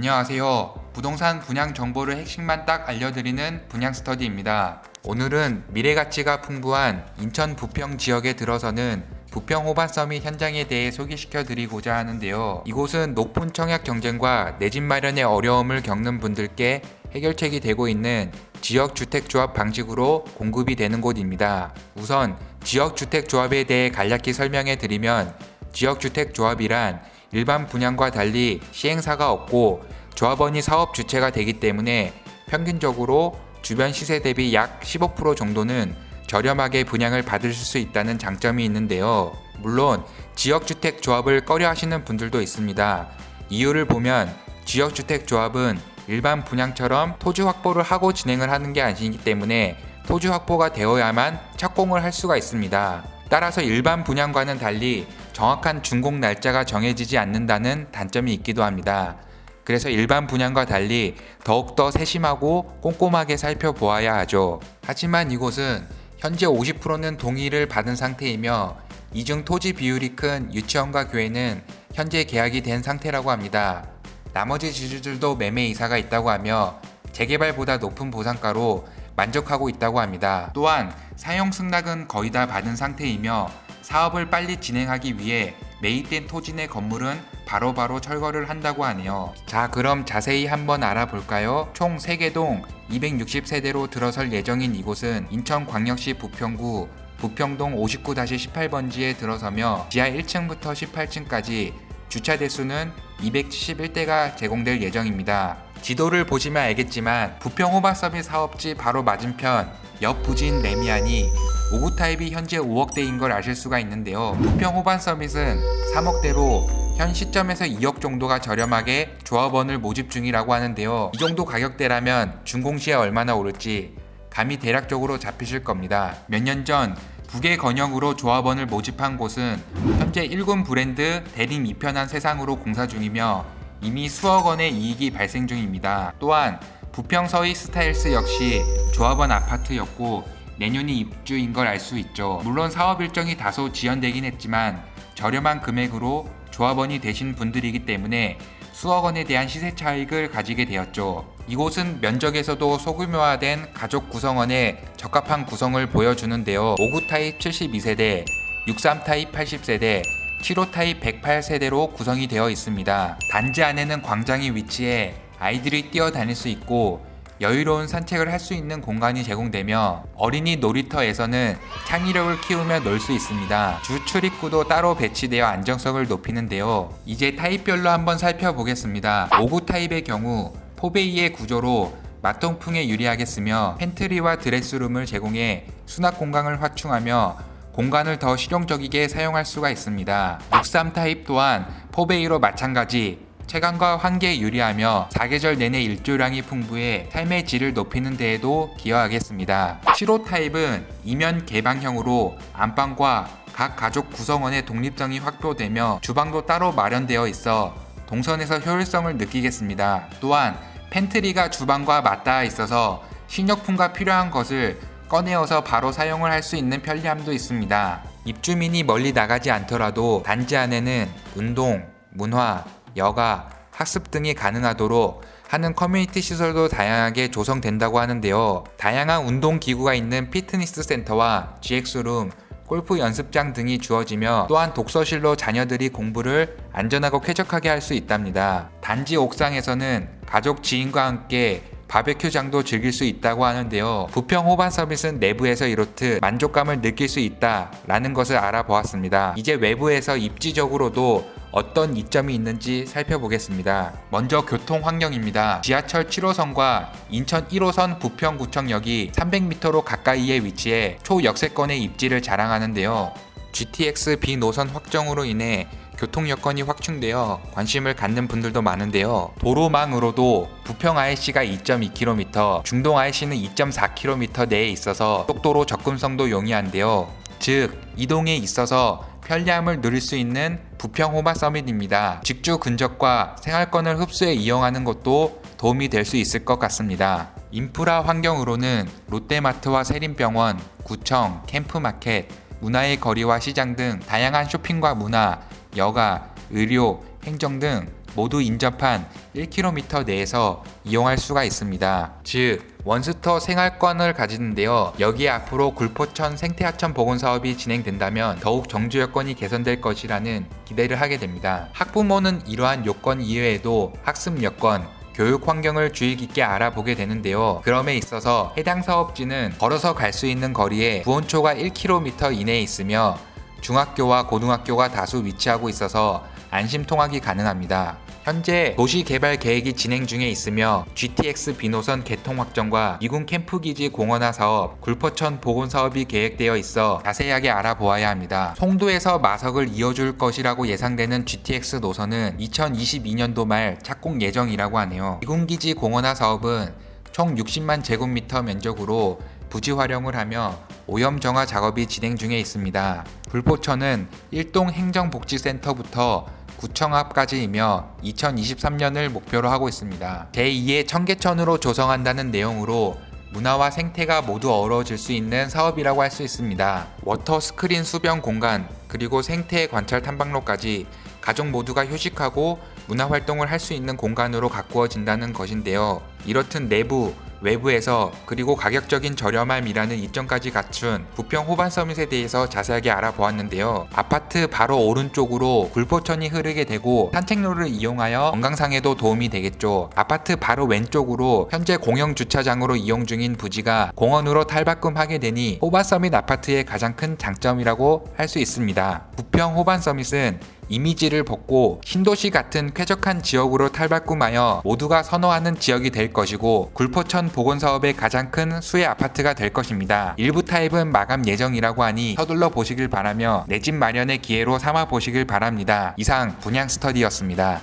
안녕하세요. 부동산 분양 정보를 핵심만 딱 알려드리는 분양 스터디입니다. 오늘은 미래가치가 풍부한 인천 부평 지역에 들어서는 부평 호반서밋 현장에 대해 소개시켜 드리고자 하는데요. 이곳은 높은 청약 경쟁과 내 집 마련의 어려움을 겪는 분들께 해결책이 되고 있는 지역주택조합 방식으로 공급이 되는 곳입니다. 우선 지역주택조합에 대해 간략히 설명해 드리면, 지역주택조합이란 일반 분양과 달리 시행사가 없고 조합원이 사업 주체가 되기 때문에 평균적으로 주변 시세 대비 약 15% 정도는 저렴하게 분양을 받으실 수 있다는 장점이 있는데요. 물론 지역주택조합을 꺼려 하시는 분들도 있습니다. 이유를 보면 지역주택조합은 일반 분양처럼 토지 확보를 하고 진행을 하는 게 아니기 때문에 토지 확보가 되어야만 착공을 할 수가 있습니다. 따라서 일반 분양과는 달리 정확한 준공 날짜가 정해지지 않는다는 단점이 있기도 합니다. 그래서 일반 분양과 달리 더욱더 세심하고 꼼꼼하게 살펴보아야 하죠. 하지만 이곳은 현재 50%는 동의를 받은 상태이며 이중 토지 비율이 큰 유치원과 교회는 현재 계약이 된 상태라고 합니다. 나머지 지주들도 매매 이사가 있다고 하며 재개발보다 높은 보상가로 만족하고 있다고 합니다. 또한 사용 승낙은 거의 다 받은 상태이며 사업을 빨리 진행하기 위해 매입된 토지 내 건물은 바로바로 철거를 한다고 하네요. 자, 그럼 자세히 한번 알아볼까요? 총 3개 동 260세대로 들어설 예정인 이곳은 인천광역시 부평구 부평동 59-18번지에 들어서며 지하 1층부터 18층까지 주차 대수는 271대가 제공될 예정입니다. 지도를 보시면 알겠지만 부평 호반서밋 사업지 바로 맞은편 옆 부지인 레미안이 5구 타입이 현재 5억대인 걸 아실 수가 있는데요. 부평 호반서밋은 3억대로 현 시점에서 2억 정도가 저렴하게 조합원을 모집 중이라고 하는데요. 이 정도 가격대라면 준공시에 얼마나 오를지 감이 대략적으로 잡히실 겁니다. 몇 년 전 북의 건영으로 조합원을 모집한 곳은 현재 1군 브랜드 대림 이편한 세상으로 공사 중이며 이미 수억 원의 이익이 발생 중입니다. 또한 부평 서희 스타일스 역시 조합원 아파트였고 내년이 입주인 걸 알 수 있죠. 물론 사업 일정이 다소 지연되긴 했지만 저렴한 금액으로 조합원이 되신 분들이기 때문에 수억 원에 대한 시세 차익을 가지게 되었죠. 이곳은 면적에서도 소규모화된 가족 구성원에 적합한 구성을 보여주는데요. 5구 타입 72세대, 63 타입 80세대, 7호 타입 108세대로 구성이 되어 있습니다. 단지 안에는 광장이 위치해 아이들이 뛰어다닐 수 있고 여유로운 산책을 할 수 있는 공간이 제공되며 어린이 놀이터에서는 창의력을 키우며 놀 수 있습니다. 주 출입구도 따로 배치되어 안정성을 높이는데요. 이제 타입별로 한번 살펴보겠습니다. 5구 타입의 경우 포베이의 구조로 마통풍에 유리하겠으며 팬트리와 드레스룸을 제공해 수납 공간을 확충하며 공간을 더 실용적이게 사용할 수가 있습니다. 63 타입 또한 포베이로 마찬가지 채광과 환기에 유리하며 사계절 내내 일조량이 풍부해 삶의 질을 높이는 데에도 기여하겠습니다. 7호 타입은 이면 개방형으로 안방과 각 가족 구성원의 독립성이 확보되며 주방도 따로 마련되어 있어 동선에서 효율성을 느끼겠습니다. 또한 팬트리가 주방과 맞닿아 있어서 식료품과 필요한 것을 꺼내어서 바로 사용을 할 수 있는 편리함도 있습니다. 입주민이 멀리 나가지 않더라도 단지 안에는 운동, 문화, 여가, 학습 등이 가능하도록 하는 커뮤니티 시설도 다양하게 조성된다고 하는데요. 다양한 운동 기구가 있는 피트니스 센터와 GX룸, 골프 연습장 등이 주어지며 또한 독서실로 자녀들이 공부를 안전하고 쾌적하게 할 수 있답니다. 단지 옥상에서는 가족 지인과 함께 바베큐장도 즐길 수 있다고 하는데요. 부평 호반서밋은 내부에서 이렇듯 만족감을 느낄 수 있다라는 것을 알아보았습니다. 이제 외부에서 입지적으로도 어떤 이점이 있는지 살펴보겠습니다. 먼저 교통 환경입니다. 지하철 7호선과 인천 1호선 부평구청역이 300m로 가까이에 위치해 초역세권의 입지를 자랑하는데요. GTX B 노선 확정으로 인해 교통 여건이 확충되어 관심을 갖는 분들도 많은데요. 도로망으로도 부평 IC가 2.2km, 중동 IC는 2.4km 내에 있어서 속도로 접근성도 용이한데요. 즉, 이동에 있어서 편리함을 누릴 수 있는 부평 호반서밋입니다. 직주 근접과 생활권을 흡수해 이용하는 것도 도움이 될 수 있을 것 같습니다. 인프라 환경으로는 롯데마트와 세림병원, 구청, 캠프마켓, 문화의 거리와 시장 등 다양한 쇼핑과 문화, 여가, 의료, 행정 등 모두 인접한 1km 내에서 이용할 수가 있습니다. 즉 원스톱 생활권을 가지는데요. 여기에 앞으로 굴포천 생태하천 복원 사업이 진행된다면 더욱 정주 여건이 개선될 것이라는 기대를 하게 됩니다. 학부모는 이러한 요건 이외에도 학습 여건, 교육 환경을 주의 깊게 알아보게 되는데요. 그럼에 있어서 해당 사업지는 걸어서 갈 수 있는 거리에 구원초가 1km 이내에 있으며 중학교와 고등학교가 다수 위치하고 있어서 안심 통학이 가능합니다. 현재 도시개발 계획이 진행 중에 있으며 GTX B노선 개통 확정과 미군 캠프기지 공원화 사업, 굴포천 복원 사업이 계획되어 있어 자세하게 알아보아야 합니다. 송도에서 마석을 이어줄 것이라고 예상되는 GTX 노선은 2022년도 말 착공 예정이라고 하네요. 미군기지 공원화 사업은 총 60만 제곱미터 면적으로 부지 활용을 하며 오염 정화 작업이 진행 중에 있습니다. 굴포천은 일동 행정복지센터부터 구청 앞까지이며 2023년을 목표로 하고 있습니다. 제2의 청계천으로 조성한다는 내용으로 문화와 생태가 모두 어우러질 수 있는 사업이라고 할 수 있습니다. 워터 스크린 수변 공간 그리고 생태 관찰 탐방로까지 가족 모두가 휴식하고 문화활동을 할 수 있는 공간으로 가꾸어진다는 것인데요. 이렇듯 내부, 외부에서 그리고 가격적인 저렴함이라는 이점까지 갖춘 부평 호반 서밋에 대해서 자세하게 알아보았는데요. 아파트 바로 오른쪽으로 굴포천이 흐르게 되고 산책로를 이용하여 건강상에도 도움이 되겠죠. 아파트 바로 왼쪽으로 현재 공영 주차장으로 이용 중인 부지가 공원으로 탈바꿈하게 되니 호반 서밋 아파트의 가장 큰 장점이라고 할 수 있습니다. 부평 호반 서밋은 이미지를 벗고 신도시 같은 쾌적한 지역으로 탈바꿈하여 모두가 선호하는 지역이 될 것이고 굴포천 복원 사업의 가장 큰 수혜 아파트가 될 것입니다. 일부 타입은 마감 예정이라고 하니 서둘러 보시길 바라며 내 집 마련의 기회로 삼아 보시길 바랍니다. 이상 분양 스터디였습니다.